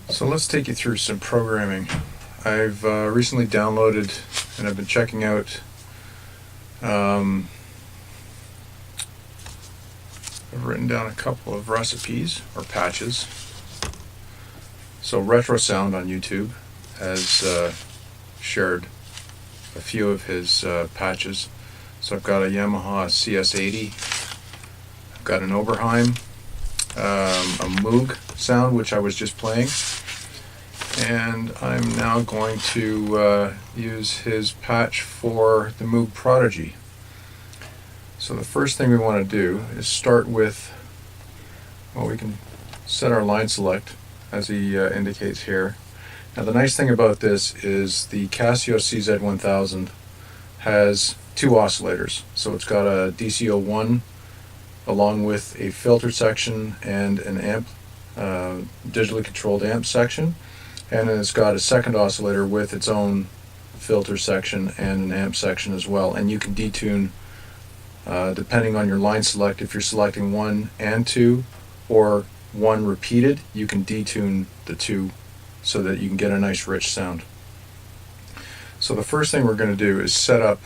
So let's take you through some programming. I've recently downloaded and I've been checking out I've written down a couple of recipes or patches. So Retro Sound on YouTube has shared a few of his patches. So I've got a Yamaha CS80, I've got an Oberheim, a Moog sound which I was just playing, and I'm now going to use his patch for the Moog Prodigy. So the first thing we want to do is start with, well, we can set our line select as he indicates here. Now the nice thing about this is the Casio CZ-1000 has two oscillators. So it's got a DCO1 along with a filter section and an amp, digitally controlled amp section, and then it's got a second oscillator with its own filter section and an amp section as well. And you can detune depending on your line select. If you're selecting 1 and 2 or 1 repeated, you can detune the 2 so that you can get a nice rich sound. So the first thing we're going to do is set up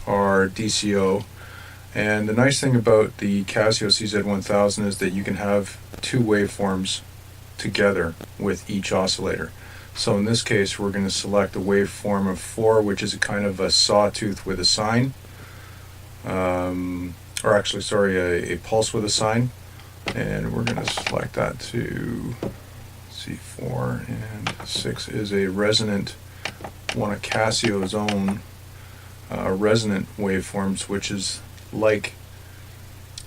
our DCO, and the nice thing about the Casio CZ-1000 is that you can have two waveforms together with each oscillator. So in this case we're going to select a waveform of 4, which is a kind of a sawtooth with a sine, or actually sorry, a pulse with a sine, and we're going to select that to C4, and 6 is a resonant, one of Casio's own resonant waveforms, which is like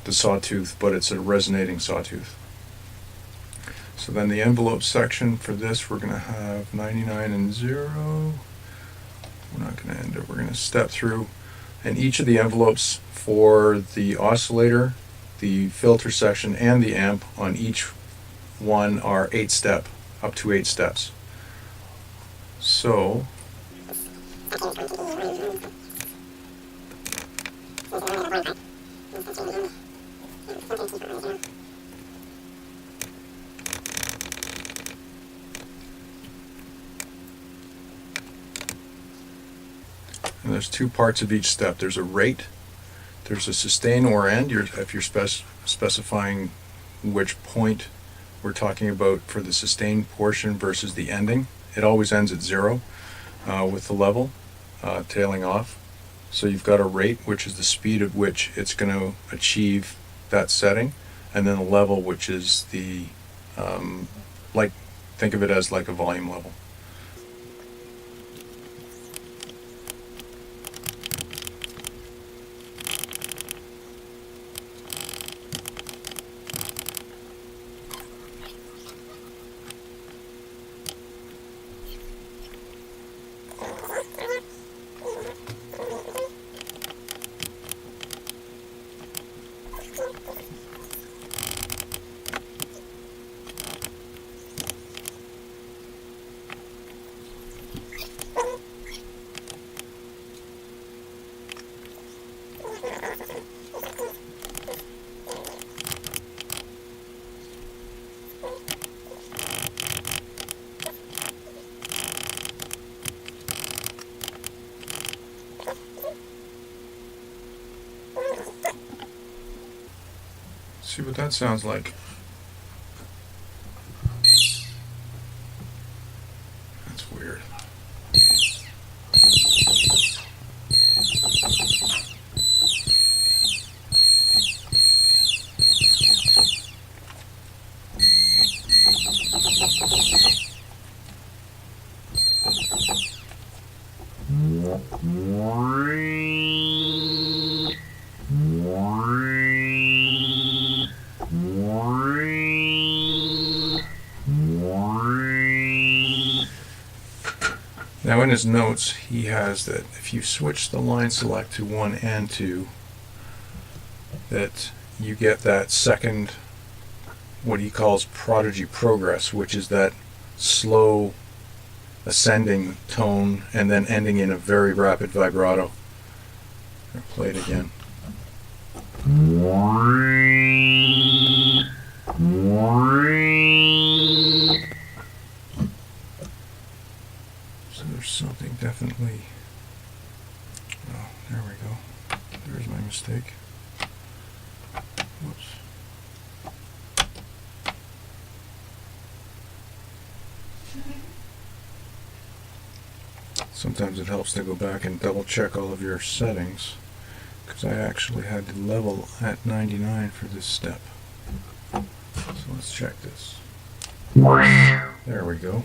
the sawtooth, but it's a resonating sawtooth. So then the envelope section for this, we're going to have 99 and 0. We're not going to end it, we're going to step through, and each of the envelopes for the oscillator, the filter section, and the amp on each one are 8-step, up to 8 steps. So and there's two parts of each step. There's a rate, there's a sustain or end, if you're specifying which point we're talking about for the sustain portion versus the ending. It always ends at 0 with the level tailing off. So you've got a rate, which is the speed at which it's going to achieve that setting, and then a level, which is the think of it as like a volume level. See what that sounds like. That's weird. Now in his notes he has that if you switch the line select to 1 and 2, that you get that second, what he calls Prodigy progress, which is that slow ascending tone and then ending in a very rapid vibrato. I'll play it again. So there's something definitely. Oh, there we go. There's my mistake. Whoops. Sometimes it helps to go back and double check all of your settings, because I actually had the level at 99 for this step. So let's check this. There we go.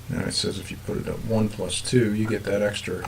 Now it says if you put it at 1 plus 2, you get that extra.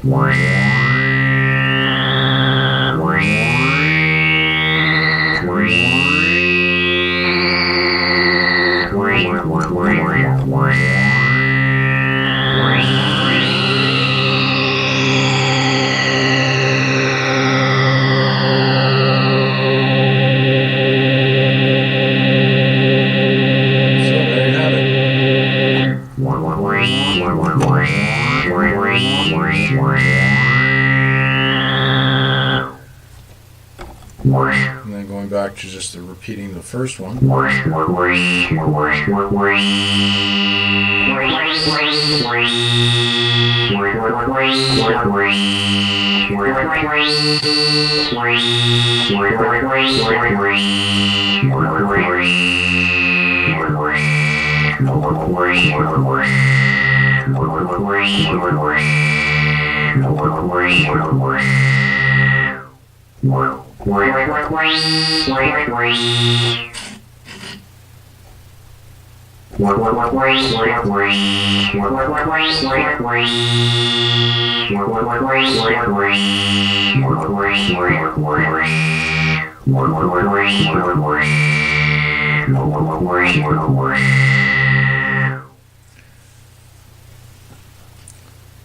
And then going back to just repeating the first one.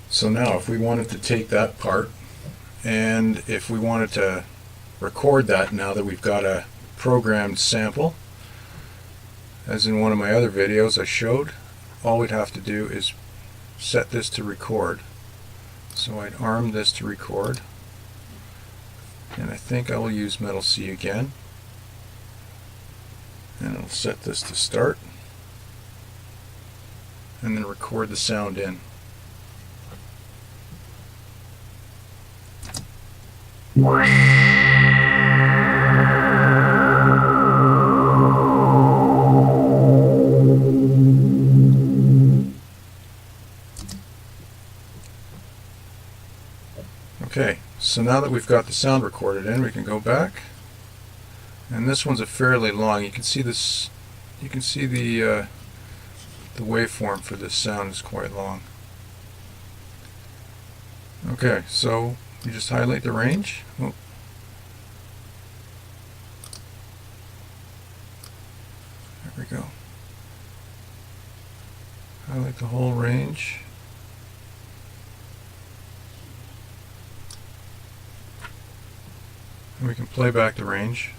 So now if we wanted to take that part, and if we wanted to record that, now that we've got a programmed sample, as in one of my other videos I showed, all we'd have to do is set this to record. So I'd arm this to record, and I think I will use Metal C again, and I'll set this to start, and then record the sound in. Okay, so now that we've got the sound recorded in, we can go back, and this one's a fairly long. You can see this. You can see the waveform for this sound is quite long. Okay, so you just highlight the range. Oh. There we go. Highlight the whole range. And we can play back the range.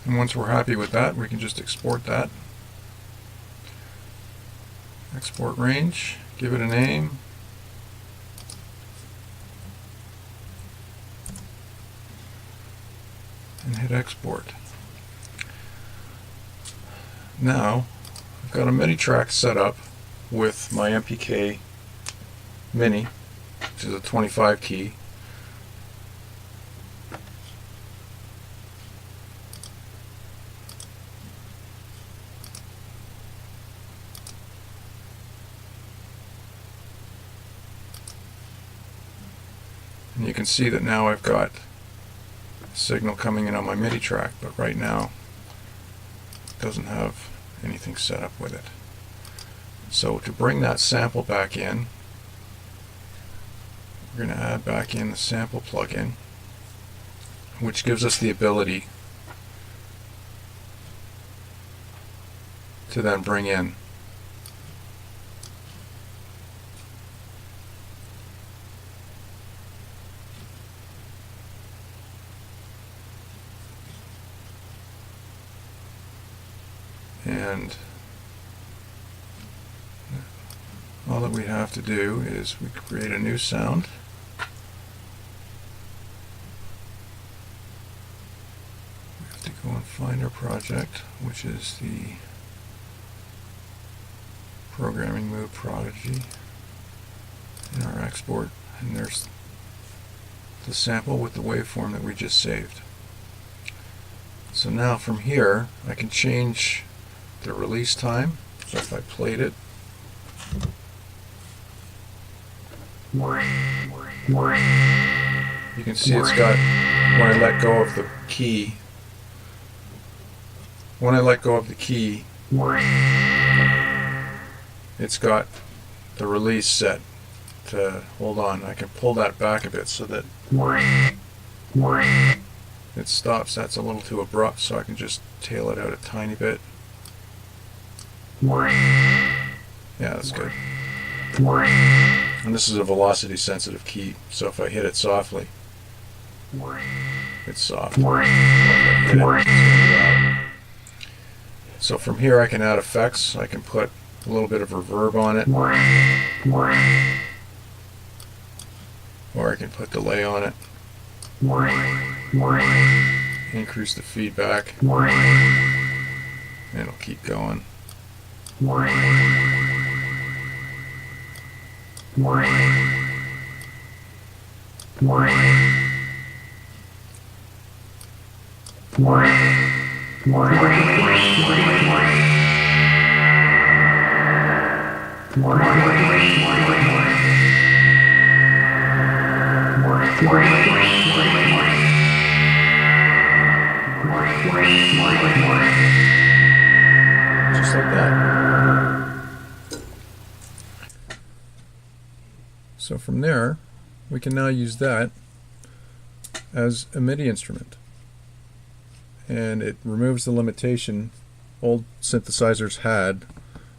And once we're happy with that, we can just export that. Export range, give it a name. And hit export. Now, I've got a MIDI track set up with my MPK Mini, which is a 25 key. And you can see that now I've got a signal coming in on my MIDI track, but right now it doesn't have anything set up with it. So to bring that sample back in, we're going to add back in the sample plugin, which gives us the ability to then bring in and all that we have to do is we create a new sound. We have to go and find our project, which is the programming Moog Prodigy in our export, and there's the sample with the waveform that we just saved. So now from here I can change the release time. So if I played it, you can see it's got, when I let go of the key, it's got the release set to, hold on, I can pull that back a bit so that it stops. That's a little too abrupt, so I can just tail it out a tiny bit. Yeah, that's good. And this is a velocity sensitive key, so if I hit it softly, it's soft. If I hit it, it's loud. So from here I can add effects. I can put a little bit of reverb on it, or I can put delay on it, increase the feedback, and it'll keep going. Just like that. So from there, we can now use that as a MIDI instrument. And it removes the limitation old synthesizers had.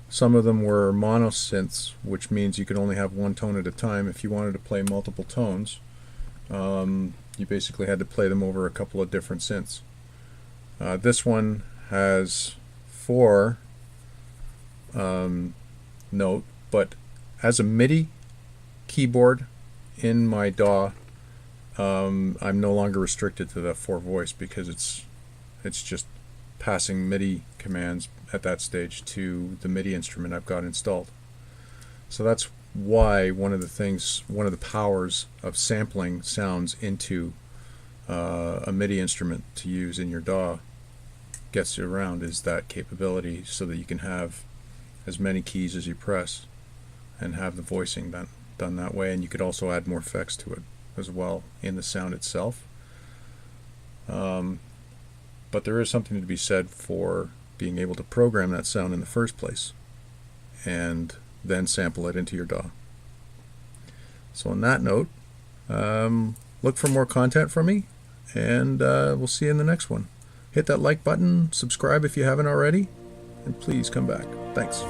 Some of them were mono synths, which means you could only have one tone at a time. If you wanted to play multiple tones, you basically had to play them over a couple of different synths. This one has 4 note, but as a MIDI keyboard in my DAW, I'm no longer restricted to the 4 voice, because it's just passing MIDI commands at that stage to the MIDI instrument I've got installed. So that's why one of the powers of sampling sounds into a MIDI instrument to use in your DAW gets you around, is that capability, so that you can have as many keys as you press and have the voicing done that way. And you could also add more effects to it as well in the sound itself. But there is something to be said for being able to program that sound in the first place and then sample it into your DAW. So on that note, look for more content from me, and we'll see you in the next one. Hit that like button, subscribe if you haven't already, and please come back. Thanks.